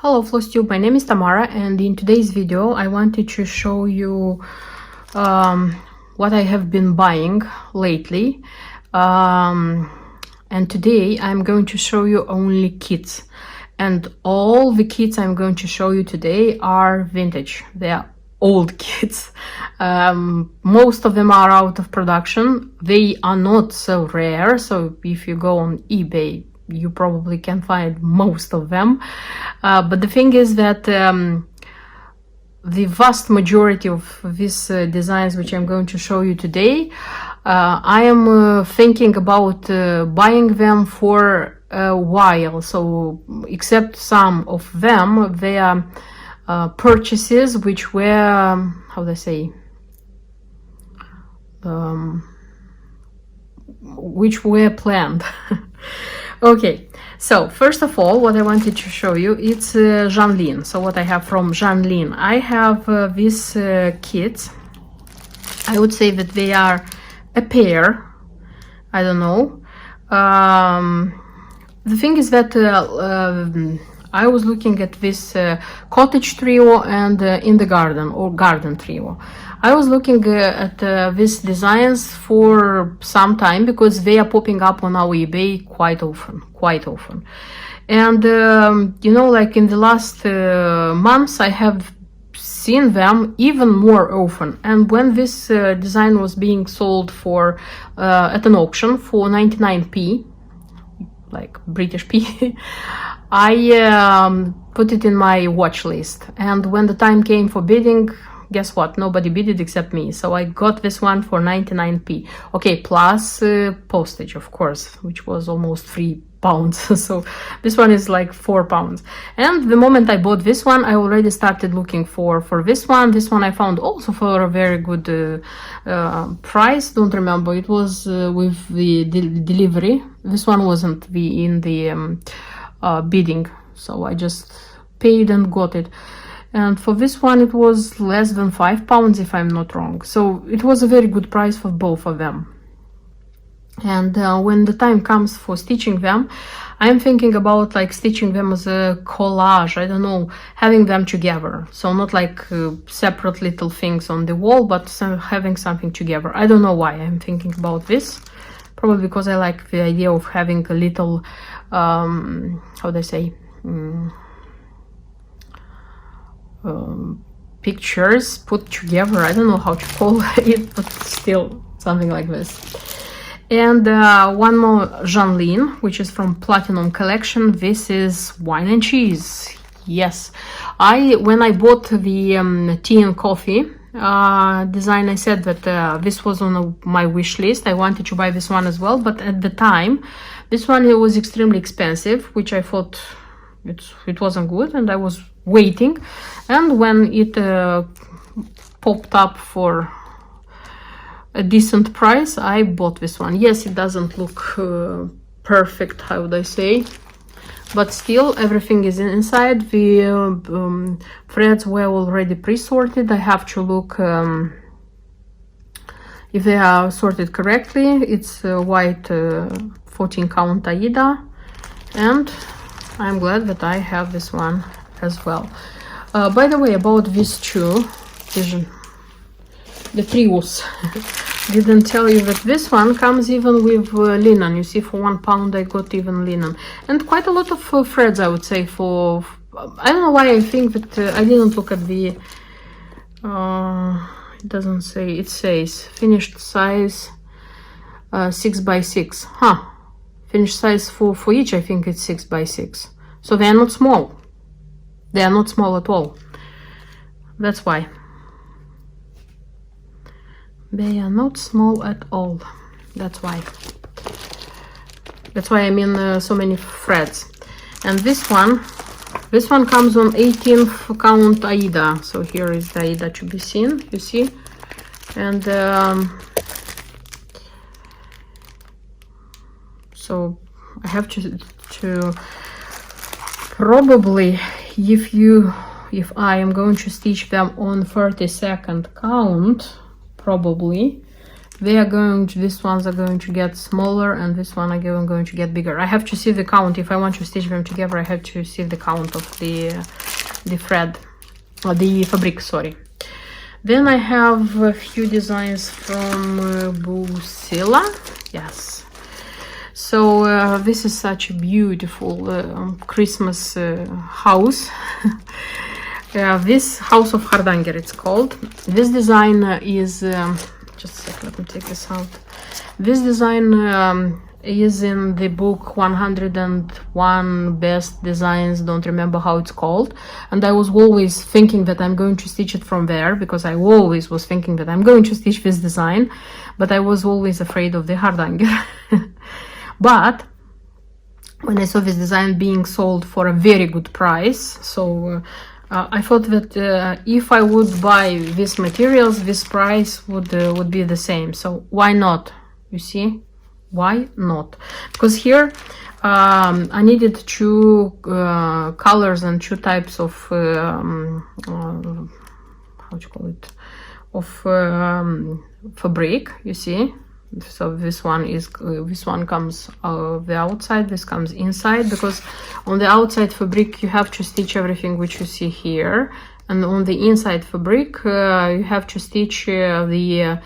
Hello FlossTube, my name is Tamara, and in today's video I wanted to show you what I have been buying lately, and today I'm going to show you only kits, and all the kits I'm going to show you today are vintage. They are old kits. Most of them are out of production. They are not so rare, so if you go on eBay you probably can find most of them, but the thing is that the vast majority of these designs which I'm going to show you today, I am thinking about buying them for a while. So except some of them, they are purchases which were, how do I say, which were planned. Okay, so first of all, what I wanted to show you, it's Janlin. So what I have from Janlin, I have these kits. I would say that they are a pair. I don't know. The thing is that I was looking at this cottage trio and in the garden, or garden trio. I was looking at these designs for some time because they are popping up on our eBay quite often. And you know, like in the last months I have seen them even more often. And when this design was being sold for at an auction for 99p, like British p, I put it in my watch list, and when the time came for bidding, guess what, nobody bid it except me. So I got this one for 99p, okay, plus postage, of course, which was almost £3. So this one is like £4. And the moment I bought this one, I already started looking for this one. This one I found also for a very good price. Don't remember, it was with the delivery. This one wasn't in the bidding, so I just paid and got it. And for this one it was less than £5 if I'm not wrong, so it was a very good price for both of them. And when the time comes for stitching them, I'm thinking about like stitching them as a collage, I don't know, having them together, so not like separate little things on the wall, but having something together. I don't know why I'm thinking about this, probably because I like the idea of having a little how do I say, pictures put together. I don't know how to call it, but still something like this. And one more Janlin, which is from Platinum Collection. This is Wine and Cheese. Yes, when I bought the tea and coffee design, I said that this was on my wish list. I wanted to buy this one as well, but at the time this one, it was extremely expensive, which I thought it wasn't good, and I was waiting. And when it popped up for a decent price, I bought this one. Yes, it doesn't look perfect, how would I say, but still everything is inside. The threads were already pre-sorted. I have to look if they are sorted correctly. It's white 14 count Aida, and I'm glad that I have this one as well. By the way, about these two, the trios, didn't tell you that this one comes even with linen. You see, for £1 I got even linen, and quite a lot of threads, I would say. For I don't know why I think that I didn't look at the it doesn't say, it says finished size 6x6. Huh, finished size for each, I think it's 6x6, so they are not small. They are not small at all. That's why. They are not small at all. That's why. That's why I mean so many threads. And this one comes on 18th count Aida. So here is the Aida to be seen, you see. And so I have to probably, if I am going to stitch them on 32nd count, probably these ones are going to get smaller and this one are going to get bigger. I have to see the count. If I want to stitch them together, I have to see the count of the thread, the fabric, sorry. Then I have a few designs from Busila. Yes. So this is such a beautiful Christmas house. This House of Hardanger, it's called. This design is just a second, let me take this out. This design is in the book 101 Best Designs, don't remember how it's called. And I was always thinking that I'm going to stitch it from there, because I always was thinking that I'm going to stitch this design, but I was always afraid of the Hardanger. But when I saw this design being sold for a very good price, so I thought that if I would buy these materials, this price would be the same. So why not? You see, why not? Because here I needed two colors and two types of how do you call it, of fabric. You see. So this one comes the outside, this comes inside, because on the outside fabric you have to stitch everything which you see here, and on the inside fabric you have to stitch the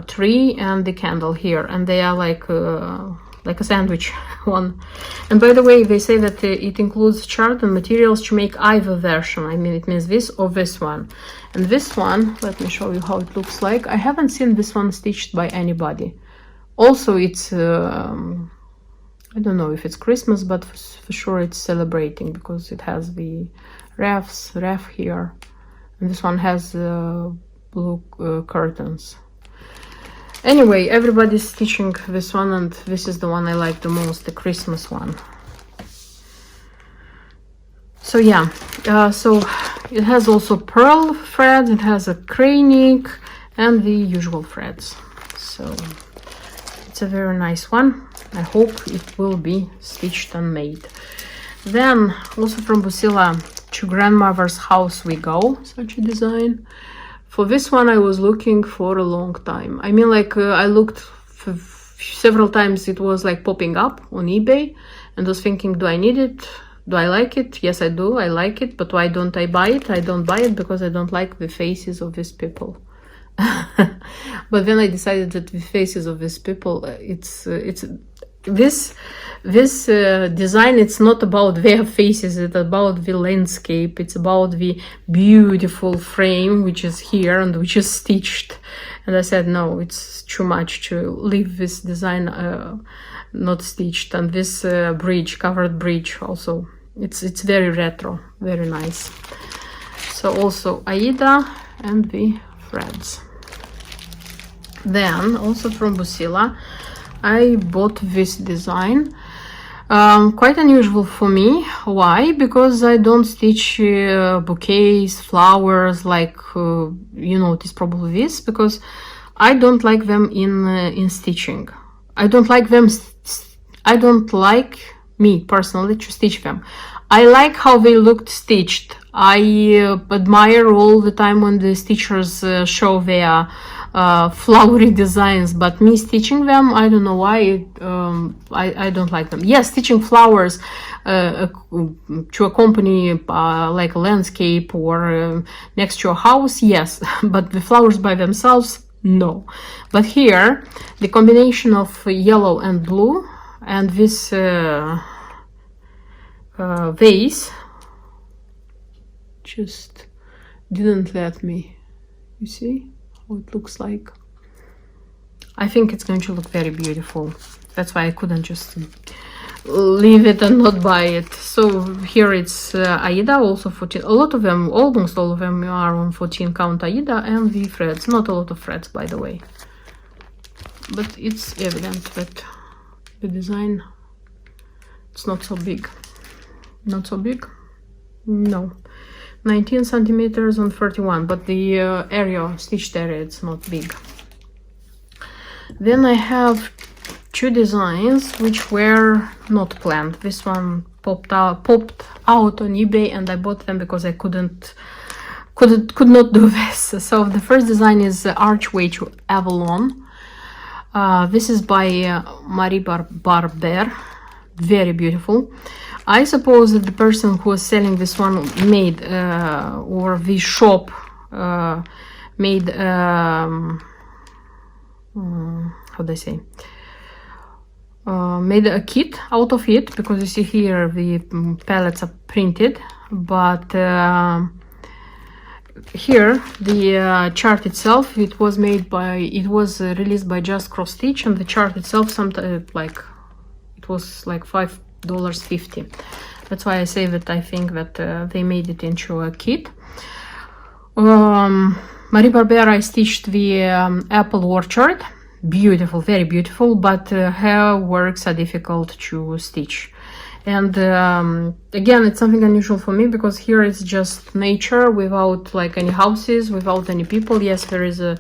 tree and the candle here, and they are like a sandwich one. And by the way, they say that it includes chart and materials to make either version. I mean, it means this or this one. And this one, let me show you how it looks like. I haven't seen this one stitched by anybody. Also, it's I don't know if it's Christmas, but for sure it's celebrating, because it has the ref here, and this one has blue curtains. Anyway, everybody's stitching this one, and this is the one I like the most, the Christmas one. So yeah, so it has also pearl threads, it has a cranic, and the usual threads. So it's a very nice one. I hope it will be stitched and made. Then also from Busila, to grandmother's house we go, such a design. For this one I was looking for a long time. I mean, like I looked for several times, it was like popping up on eBay, and was thinking, do I need it? Do I like it? Yes, I do. I like it, but why don't I buy it? I don't buy it because I don't like the faces of these people. But then I decided that the faces of these people, it's this design, it's not about their faces, it's about the landscape, it's about the beautiful frame which is here and which is stitched. And I said, no, it's too much to leave this design not stitched. And this bridge, covered bridge, also it's very retro, very nice. So also Aida and the threads. Then also from Busila I bought this design. Quite unusual for me. Why? Because I don't stitch bouquets, flowers, like you notice probably this, because I don't like them in stitching. I don't like them. I don't like, me personally, to stitch them. I like how they looked stitched. I admire all the time when the stitchers show their flowery designs, but me stitching them, I don't know why, I don't like them. Yes, stitching flowers to accompany like a landscape or next to a house, yes, but the flowers by themselves, no. But here the combination of yellow and blue and this vase just didn't let me, you see how it looks like. I think it's going to look very beautiful. That's why I couldn't just leave it and not buy it. So here it's Aida, also 14. A lot of them, almost all of them are on 14 count Aida, and the threads. Not a lot of threads, by the way. But it's evident that the design, it's not so big. Not so big? No. 19 centimeters on 31, but the area, stitched area, it's not big. Then I have two designs which were not planned. This one popped out on eBay, and I bought them because I could not do this. So the first design is Archway to Avalon. This is by Marie Barber. Very beautiful. I suppose that the person who was selling this one made, or the shop made, how do I say? Made a kit out of it, because you see here the palettes are printed, but here the chart itself, it was released by Just Cross Stitch, and the chart itself it was like $5.50. That's why I say that I think that they made it into a kit. Marie Barber, I stitched the Apple Orchard. Beautiful, very beautiful, but her works are difficult to stitch. And again, it's something unusual for me, because here it's just nature without like any houses, without any people. Yes, there is a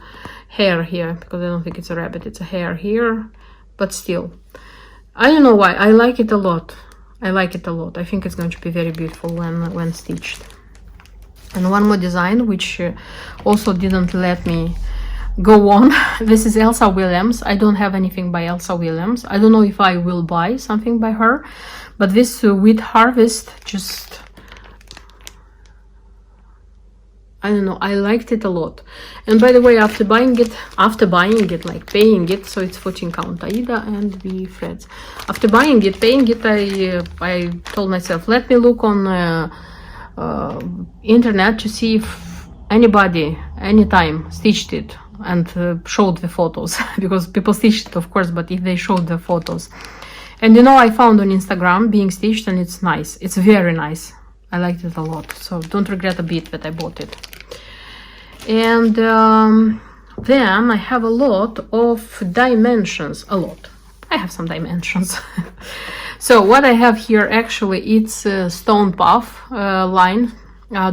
hare here, because I don't think it's a rabbit, it's a hare here, but still. I don't know why, I like it a lot. I like it a lot. I think it's going to be very beautiful when stitched. And one more design, which also didn't let me go on. This is Elsa Williams. I don't have anything by Elsa Williams. I don't know if I will buy something by her, but this Wheat Harvest, just, I don't know, I liked it a lot. And by the way, after buying it, like paying it, so it's 14 count Aida and the threads. After paying it, I told myself, let me look on internet to see if anybody, anytime, stitched it and showed the photos, because people stitched it, of course, but if they showed the photos. And you know, I found on Instagram being stitched, and it's nice. It's very nice. I liked it a lot, so don't regret a bit that I bought it. And then I have a lot of dimensions. I have some dimensions. So what I have here, actually, it's Stone Puff line.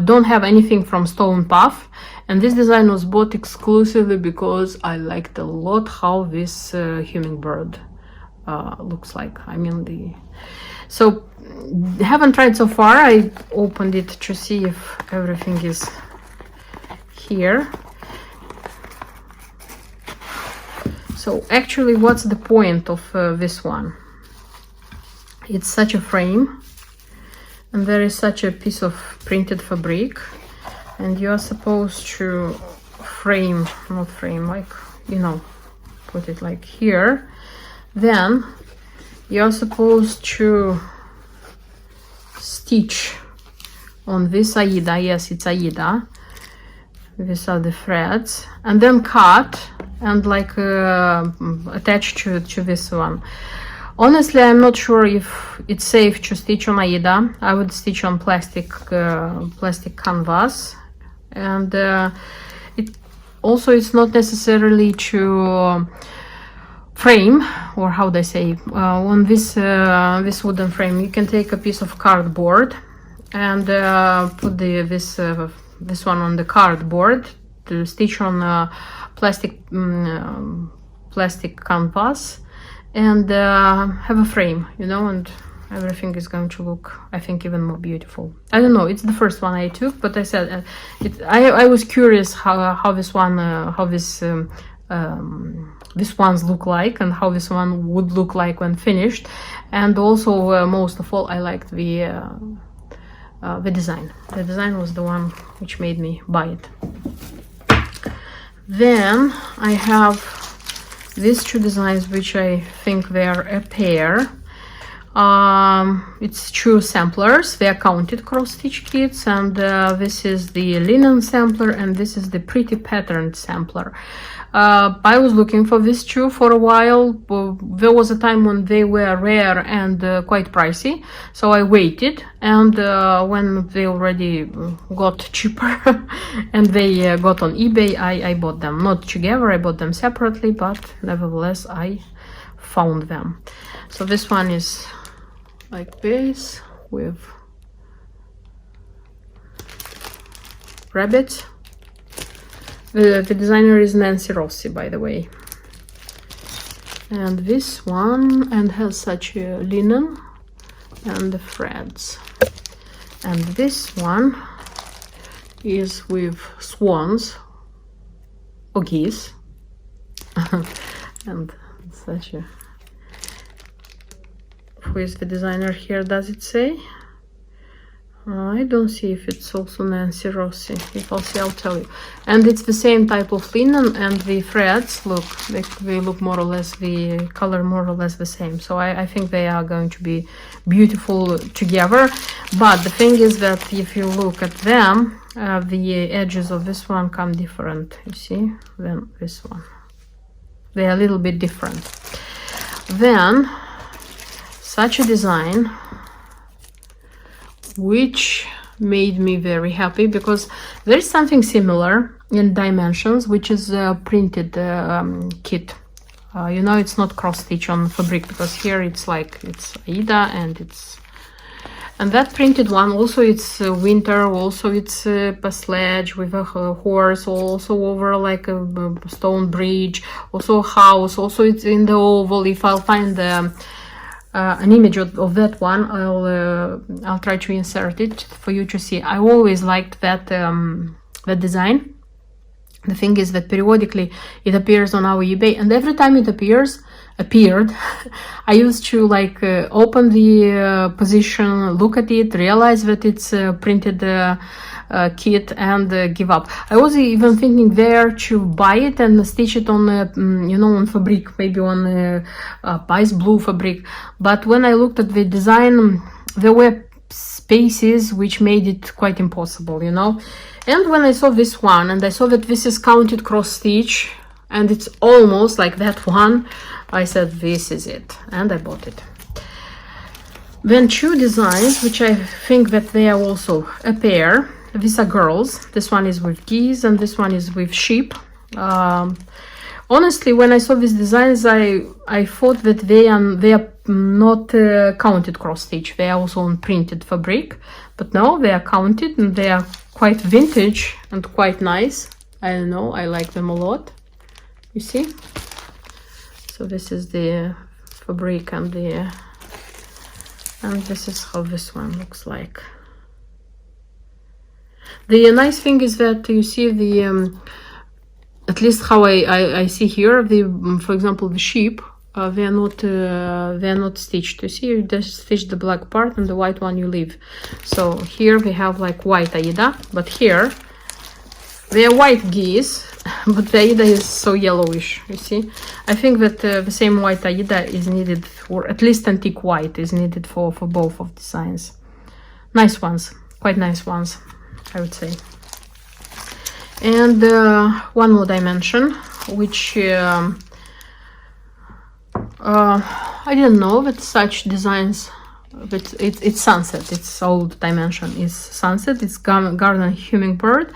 Don't have anything from Stone Puff, and this design was bought exclusively because I liked a lot how this hummingbird looks like. I mean, so haven't tried so far. I opened it to see if everything is here. So actually, what's the point of this one? It's such a frame, and there is such a piece of printed fabric, and you are supposed to like, you know, put it like here. Then you're supposed to stitch on this Aida. Yes, it's Aida. These are the threads, and then cut and like attach to this one. Honestly, I'm not sure if it's safe to stitch on Aida. I would stitch on plastic canvas, and it's not necessarily to frame, or how they say, on this wooden frame. You can take a piece of cardboard and put this one on the cardboard to stitch on plastic canvas, and have a frame, you know, and everything is going to look, I think, even more beautiful. I don't know, it's the first one I took, but I said I was curious how this one, these ones look like, and how this one would look like when finished. And also, most of all, I liked the design. The design was the one which made me buy it. Then I have these two designs, which I think they are a pair. It's two samplers. They are counted cross stitch kits, and this is the linen sampler, and this is the pretty patterned sampler. I was looking for these two for a while. There was a time when they were rare and quite pricey, so I waited, and when they already got cheaper and they got on eBay, I bought them. Not together, I bought them separately, but nevertheless I found them. So this one is like this, with rabbits. The designer is Nancy Rossi, by the way. And this one, and has such a linen and the threads. And this one is with swans or geese. And Such a... Who is the designer here? Does it say? I don't see if it's also Nancy Rossi. If I'll see, I'll tell you. And it's the same type of linen, and the threads look, they look more or less, the color more or less the same. So I think they are going to be beautiful together. But the thing is that if you look at them, the edges of this one come different, you see, than this one. They are a little bit different. Then, such a design, which made me very happy, because there is something similar in dimensions, which is a printed kit. You know, it's not cross stitch on fabric, because here it's like, it's Aida, and that printed one also, it's winter, also it's a sledge with a horse, also over like a stone bridge, also a house, also it's in the oval. If I'll find an image of that one, I'll try to insert it for you to see. I always liked that that design. The thing is that periodically it appears on our eBay, and every time it appeared, I used to like open the position, look at it, realize that it's printed kit, and give up. I was even thinking there to buy it and stitch it on you know, on fabric, maybe on ice blue fabric, but when I looked at the design, there were spaces which made it quite impossible, you know. And when I saw this one, and I saw that this is counted cross stitch, and it's almost like that one, I said this is it, and I bought it. Then two designs which I think that they are also a pair. These are girls. This one is with geese and this one is with sheep. Honestly, when I saw these designs, I thought that they are not counted cross stitch. They are also on printed fabric, but no, they are counted, and they are quite vintage and quite nice. I don't know, I like them a lot. You see? So this is the fabric, and this is how this one looks like. The nice thing is that you see the at least how I see here, for example, the sheep, they are not stitched. You see, you just stitch the black part and the white one you leave. So here we have like white Aida, but here they are white geese, but the Aida is so yellowish, you see. I think that the same white Aida is needed, or at least antique white is needed for both of the designs. Nice ones, quite nice ones, I would say. And one more dimension, which I didn't know that such designs, but it's sunset. Its old dimension is sunset. It's garden hummingbird.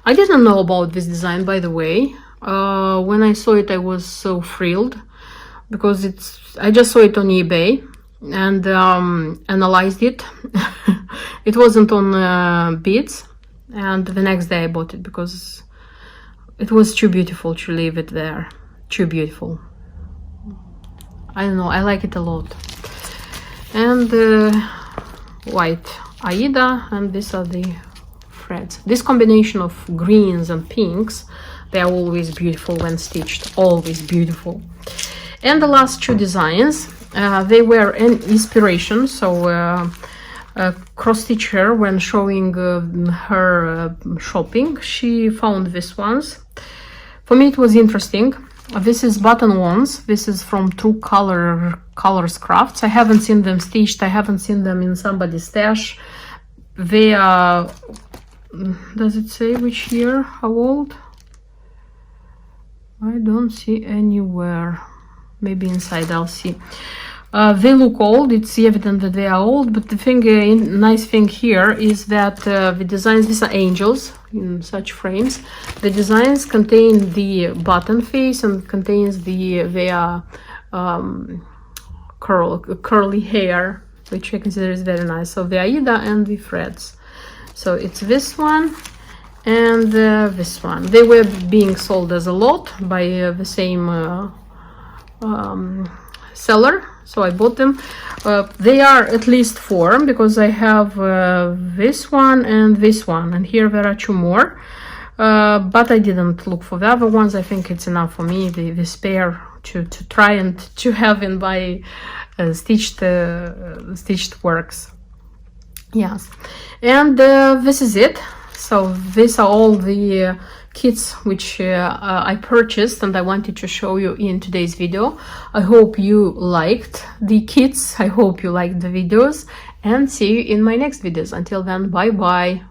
I didn't know about this design, by the way. When I saw it, I was so thrilled, because I just saw it on eBay and analyzed it. It wasn't on Beats. And the next day I bought it because it was too beautiful to leave it there. Too beautiful. I don't know, I like it a lot. And white Aida, and these are the threads. This combination of greens and pinks, they are always beautiful when stitched. Always beautiful. And the last two designs, they were an inspiration. So cross stitcher, when showing her shopping, she found these ones. For me it was interesting. This is button ones. This is from True Colors Crafts. I haven't seen them stitched. I haven't seen them in somebody's stash. They are, does it say which year, how old? I don't see anywhere. Maybe inside I'll see. They look old. It's evident that they are old, but the thing, nice thing here is that the designs, these are angels in such frames. The designs contain the button face and contains their curly hair, which I consider is very nice. So the Aida and the threads. So it's this one and this one. They were being sold as a lot by the same seller, so I bought them. They are at least 4, because I have this one and this one, and here there are 2 more, but I didn't look for the other ones. I think it's enough for me, this pair to try and to have in my stitched works. Yes, and this is it. So these are all the kits which I purchased and I wanted to show you in today's video. I hope you liked the kits, I hope you liked the videos, and see you in my next videos. Until then, bye bye.